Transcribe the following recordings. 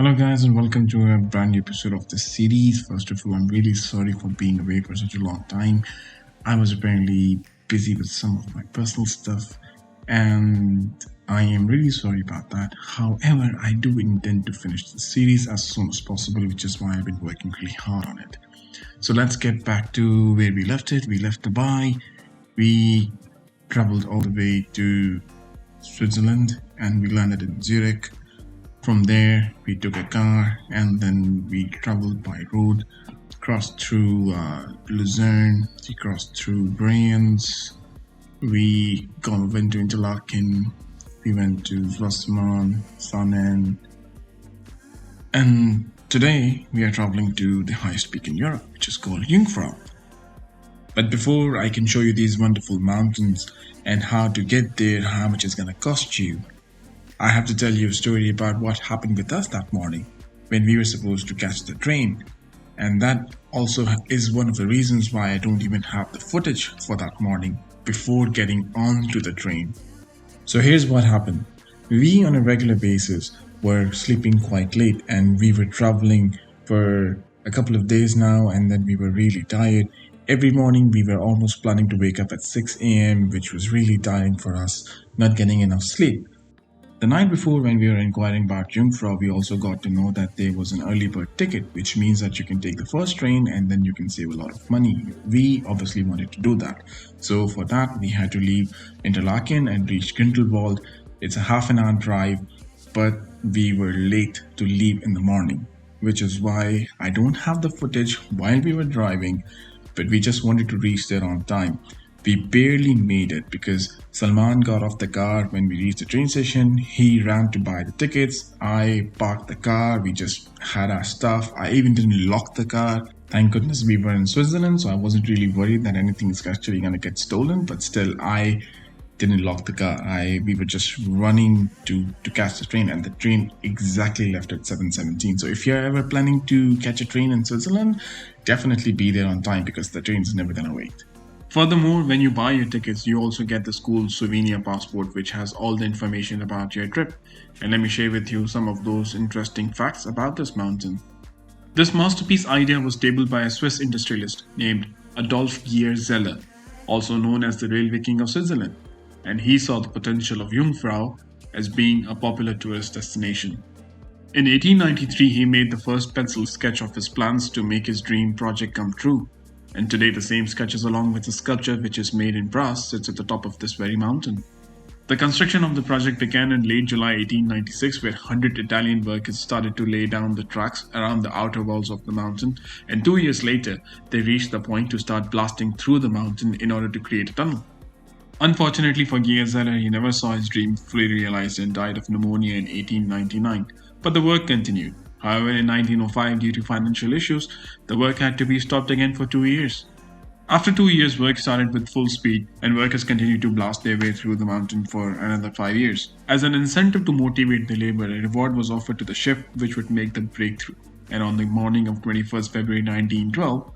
Hello, guys, and welcome to a brand new episode of this series. First of all, I'm really sorry for being away for such a long time. I was apparently busy with some of my personal stuff, and I am really sorry about that. However, I do intend to finish the series as soon as possible, which is why I've been working really hard on it. So let's get back to where we left it. We left Dubai, we traveled all the way to Switzerland, and we landed in Zurich. From there, we took a car and then we traveled by road, crossed through Lucerne, we crossed through Brienz, went to Interlaken, we went to Rossmann, Sanen, and today we are traveling to the highest peak in Europe, which is called Jungfrau. But before I can show you these wonderful mountains and how to get there, how much it's gonna cost you, I have to tell you a story about what happened with us that morning when we were supposed to catch the train. And that also is one of the reasons why I don't even have the footage for that morning before getting onto the train. So here's what happened. We, on a regular basis, were sleeping quite late and we were traveling for a couple of days now, and then we were really tired. Every morning we were almost planning to wake up at 6 a.m., which was really tiring for us, not getting enough sleep. The night before, when we were inquiring about Jungfrau, we also got to know that there was an early bird ticket, which means that you can take the first train and then you can save a lot of money. We obviously wanted to do that. So for that, we had to leave Interlaken and reach Grindelwald. It's a half an hour drive, but we were late to leave in the morning, which is why I don't have the footage while we were driving, but we just wanted to reach there on time. We barely made it because Salman got off the car when we reached the train station. He ran to buy the tickets. I parked the car. We just had our stuff. I even didn't lock the car. Thank goodness we were in Switzerland, so I wasn't really worried that anything is actually going to get stolen. But still, I didn't lock the car. We were just running to catch the train, and the train exactly left at 7:17. So if you're ever planning to catch a train in Switzerland, definitely be there on time because the train's never going to wait. Furthermore, when you buy your tickets, you also get the school souvenir passport, which has all the information about your trip. And let me share with you some of those interesting facts about this mountain. This masterpiece idea was tabled by a Swiss industrialist named Adolf Georg Zeller, also known as the Railway King of Switzerland. And he saw the potential of Jungfrau as being a popular tourist destination. In 1893, he made the first pencil sketch of his plans to make his dream project come true. And today the same sketches along with a sculpture which is made in brass sits at the top of this very mountain. The construction of the project began in late July 1896, where 100 Italian workers started to lay down the tracks around the outer walls of the mountain, and 2 years later they reached the point to start blasting through the mountain in order to create a tunnel. Unfortunately for Georg Zeller, he never saw his dream fully realized and died of pneumonia in 1899, but the work continued. However, in 1905, due to financial issues, the work had to be stopped again for 2 years. After 2 years, work started with full speed, and workers continued to blast their way through the mountain for another 5 years. As an incentive to motivate the labor, a reward was offered to the ship which would make the breakthrough. And on the morning of 21st February 1912,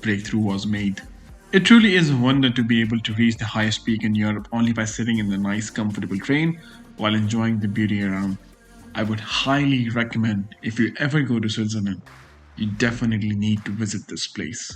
breakthrough was made. It truly is a wonder to be able to reach the highest peak in Europe only by sitting in the nice, comfortable train while enjoying the beauty around. I would highly recommend, if you ever go to Switzerland, you definitely need to visit this place.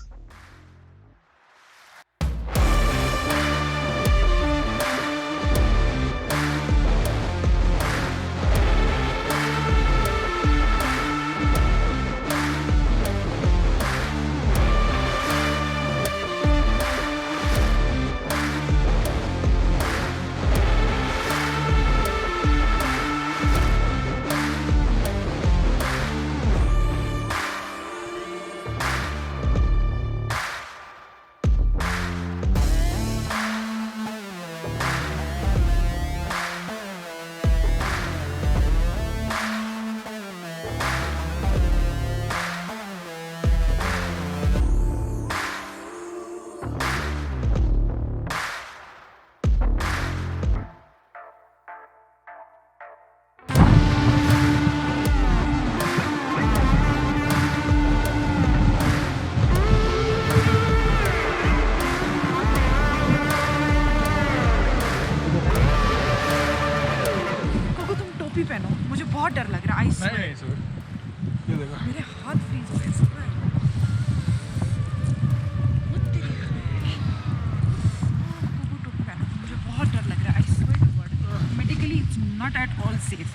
not at all safe.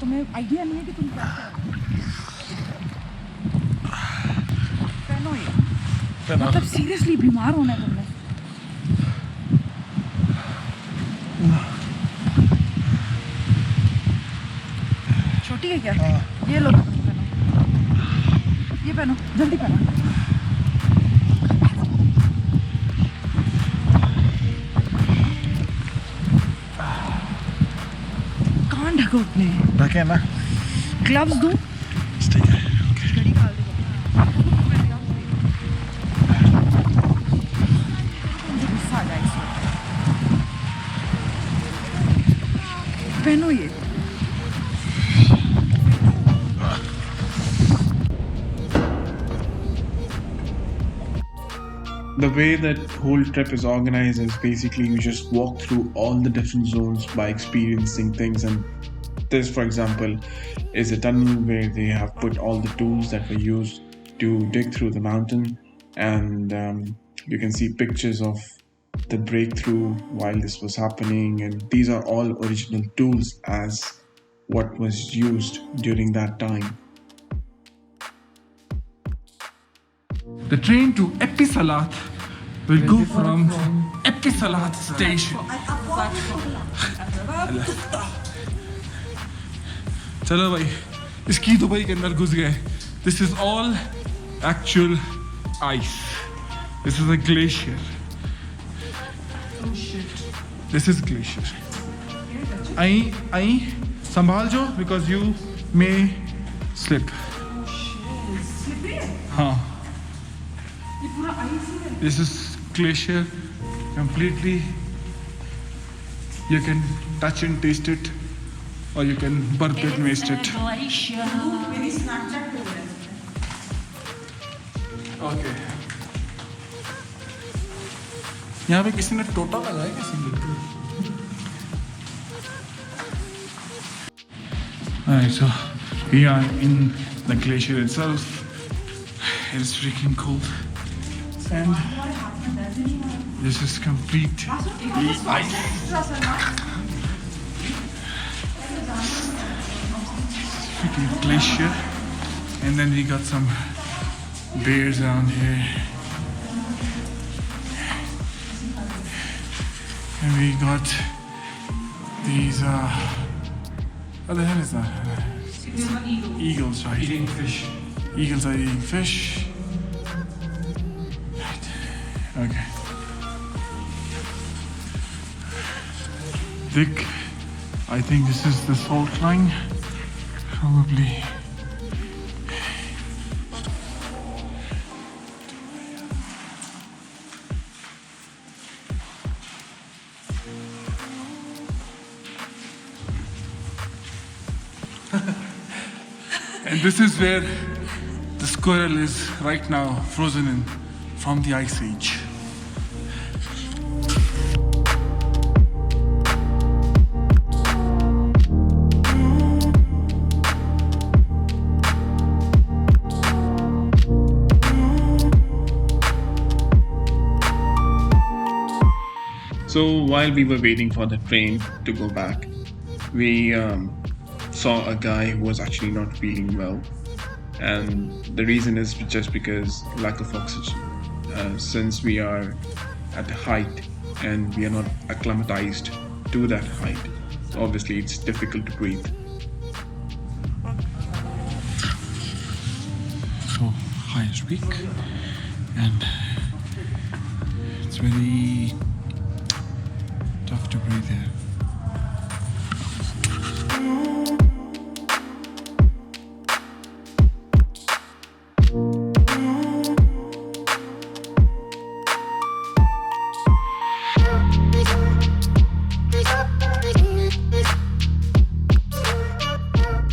तुम्हें idea नहीं है कि तुम क्या पहनो ये मतलब seriously बीमार होना है तुमने छोटी है क्या ये लो पहनो ये पहनो जल्दी पहनो कहाँ ढको अपने ढके ना ग्लव्स दूँ पहनो ये The way that whole trip is organized is basically you just walk through all the different zones by experiencing things. And this, for example, is a tunnel where they have put all the tools that were used to dig through the mountain. And you can see pictures of the breakthrough while this was happening. And these are all original tools as what was used during that time. The train to Episalat will go from Episalat station. चलो भाई इसकी Dubai के अंदर घुस गए. This is all actual ice. This is a glacier. This is glacier. आई संभाल जो because you may slip. हाँ. This is glacier completely. You can touch and taste it, or you can burp it and waste it. Okay. यहाँ पे किसी ने टोटा लगाया किसी ने? Alright, so we are in the glacier itself. It is freaking cold. And this is complete ice. Freaking glacier. And then we got some bears around here. And we got these, what the hell is that? Eagles, right? Eating fish. Eagles are eating fish. Right. Okay. Dick, I think this is the salt line. Probably. And this is where the squirrel is right now, frozen in from the ice age. So while we were waiting for the train to go back, we saw a guy who was actually not feeling well, and the reason is just because lack of oxygen. Since we are at a height and we are not acclimatized to that height, obviously it's difficult to breathe. So high is weak, and it's very tough to breathe here.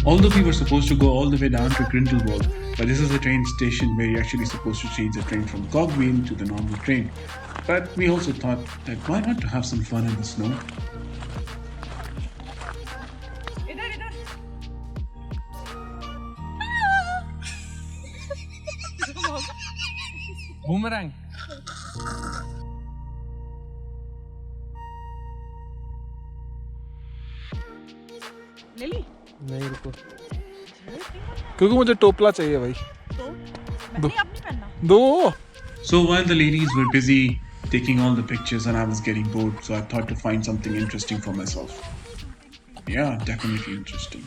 Although we were supposed to go all the way down to Grindelwald, but this is a train station where you're actually supposed to change the train from cogwheel to the normal train. But we also thought that why not to have some fun in the snow? Boomerang. ले ली नहीं रुको, क्योंकि मुझे टोपला चाहिए भाई. तो मैंने अपनी पहनना. दो. So while the ladies were busy taking all the pictures and I was getting bored, so I thought to find something interesting for myself. Yeah, definitely interesting.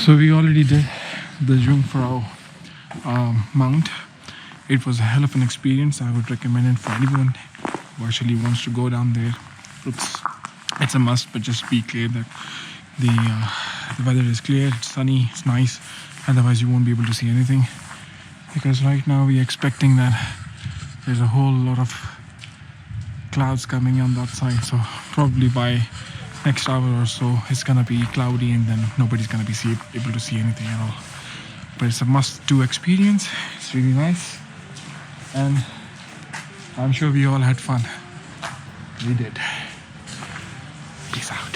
So we already did the Jungfrau mount. It was a hell of an experience. I would recommend it for anyone who actually wants to go down there. It's a must, but just be clear that the weather is clear, it's sunny, it's nice. Otherwise you won't be able to see anything, because right now we're expecting that there's a whole lot of clouds coming on that side. So probably by next hour or so it's gonna be cloudy and then nobody's gonna be able to see anything at all. But it's a must-do experience. It's really nice, and I'm sure we all had fun. We did. Peace out.